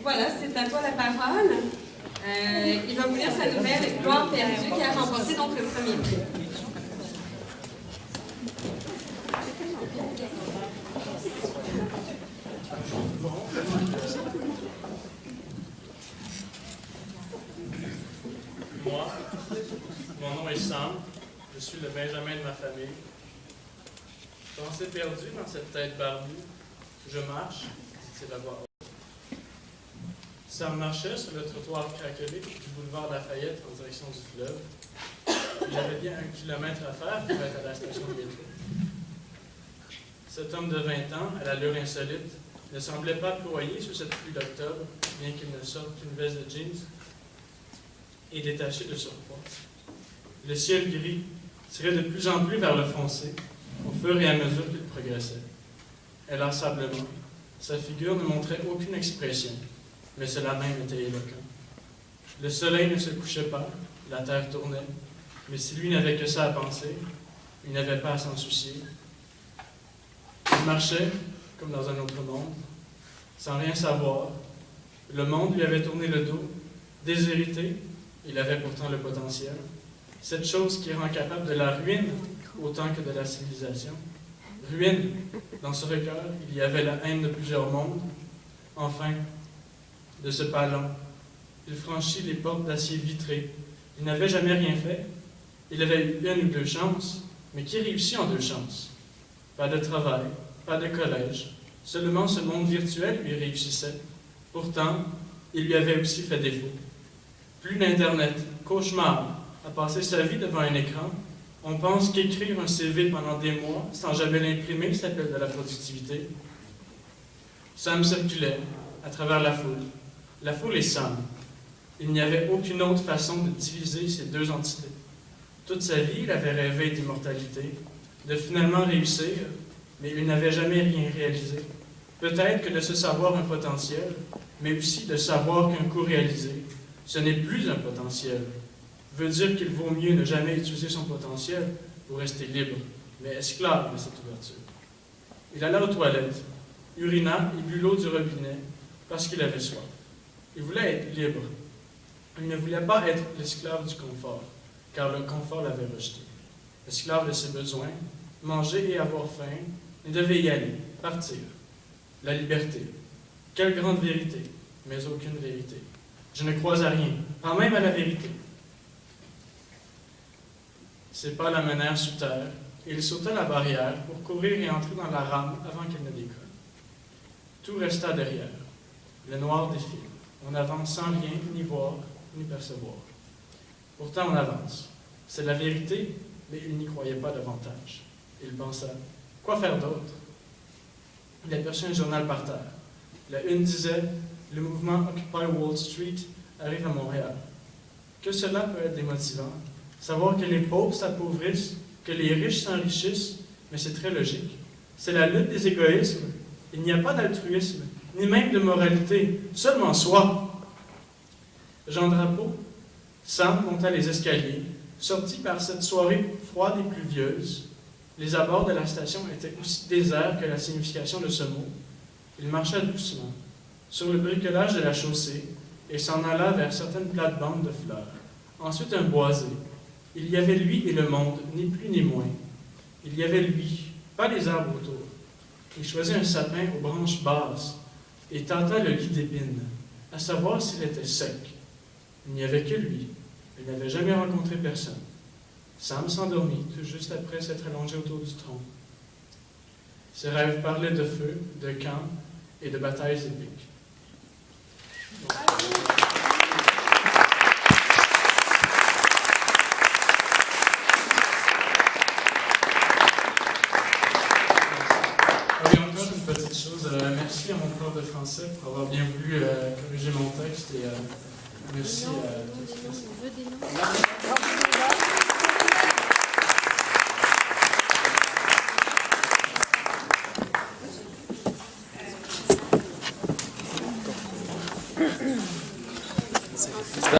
voilà, c'est à toi la parole. Il va vous lire sa nouvelle Gloire perdue qui a remporté donc le premier prix. Moi, mon nom est Sam, je suis le Benjamin de ma famille. Pensée perdue dans cette tête barbue, je marche, dit-il à voix haute. Sam marchait sur le trottoir craquelé du boulevard Lafayette en direction du fleuve. Il avait bien 1 kilomètre à faire pour être à la station de métro. Cet homme de 20 ans, à l'allure insolite, ne semblait pas ployer sous cette pluie d'octobre, bien qu'il ne sorte qu'une veste de jeans et détaché de surpoids. Le ciel gris tirait de plus en plus vers le foncé, au fur et à mesure qu'il progressait. Inlassablement, sa figure ne montrait aucune expression, mais cela même était éloquent. Le soleil ne se couchait pas, la terre tournait, mais si lui n'avait que ça à penser, il n'avait pas à s'en soucier. Il marchait comme dans un autre monde, sans rien savoir. Le monde lui avait tourné le dos, déshérité. Il avait pourtant le potentiel. Cette chose qui rend capable de la ruine autant que de la civilisation. Ruine, dans ce regard, il y avait la haine de plusieurs mondes. Enfin, de ce pas long, il franchit les portes d'acier vitré. Il n'avait jamais rien fait. Il avait eu 1 ou 2 chances, mais qui réussit en 2 chances? Pas de travail, pas de collège. Seulement ce monde virtuel lui réussissait. Pourtant, il lui avait aussi fait défaut. Plus d'Internet, cauchemar, à passer sa vie devant un écran, on pense qu'écrire un CV pendant des mois sans jamais l'imprimer s'appelle de la productivité. Sam circulait à travers la foule. La foule et Sam. Il n'y avait aucune autre façon de diviser ces 2 entités. Toute sa vie, il avait rêvé d'immortalité, de finalement réussir, mais il n'avait jamais rien réalisé. Peut-être que de se savoir un potentiel, mais aussi de savoir qu'un coup réalisé, ce n'est plus un potentiel, veut dire qu'il vaut mieux ne jamais utiliser son potentiel pour rester libre, mais esclave de cette ouverture. Il alla aux toilettes, urina et but l'eau du robinet parce qu'il avait soif. Il voulait être libre. Il ne voulait pas être l'esclave du confort, car le confort l'avait rejeté. Esclave de ses besoins, manger et avoir faim, il devait y aller, partir. La liberté. Quelle grande vérité, mais aucune vérité. Je ne crois à rien, pas même à la vérité. Ses pas la menèrent sous terre, et il sauta la barrière pour courir et entrer dans la rame avant qu'elle ne décolle. Tout resta derrière. Le noir défile. On avance sans rien, ni voir, ni percevoir. Pourtant, on avance. C'est la vérité, mais il n'y croyait pas davantage. Il pensa, quoi faire d'autre? Il aperçut un journal par terre. La une disait, le mouvement Occupy Wall Street arrive à Montréal. Que cela peut être démotivant. Savoir que les pauvres s'appauvrissent, que les riches s'enrichissent, mais c'est très logique. C'est la lutte des égoïsmes. Il n'y a pas d'altruisme, ni même de moralité, seulement soi. Jean Drapeau, Sam monta les escaliers, sorti par cette soirée froide et pluvieuse. Les abords de la station étaient aussi déserts que la signification de ce mot. Il marcha doucement, sur le bricolage de la chaussée, et s'en alla vers certaines plates-bandes de fleurs. Ensuite un boisé. Il y avait lui et le monde, ni plus ni moins. Il y avait lui, pas les arbres autour. Il choisit un sapin aux branches basses et tenta le lit d'épines, à savoir s'il était sec. Il n'y avait que lui. Il n'avait jamais rencontré personne. Sam s'endormit tout juste après s'être allongé autour du tronc. Ses rêves parlaient de feu, de camp et de batailles épiques. Oui, encore une petite chose. Merci à mon prof de français pour avoir bien voulu corriger mon texte et merci à tous.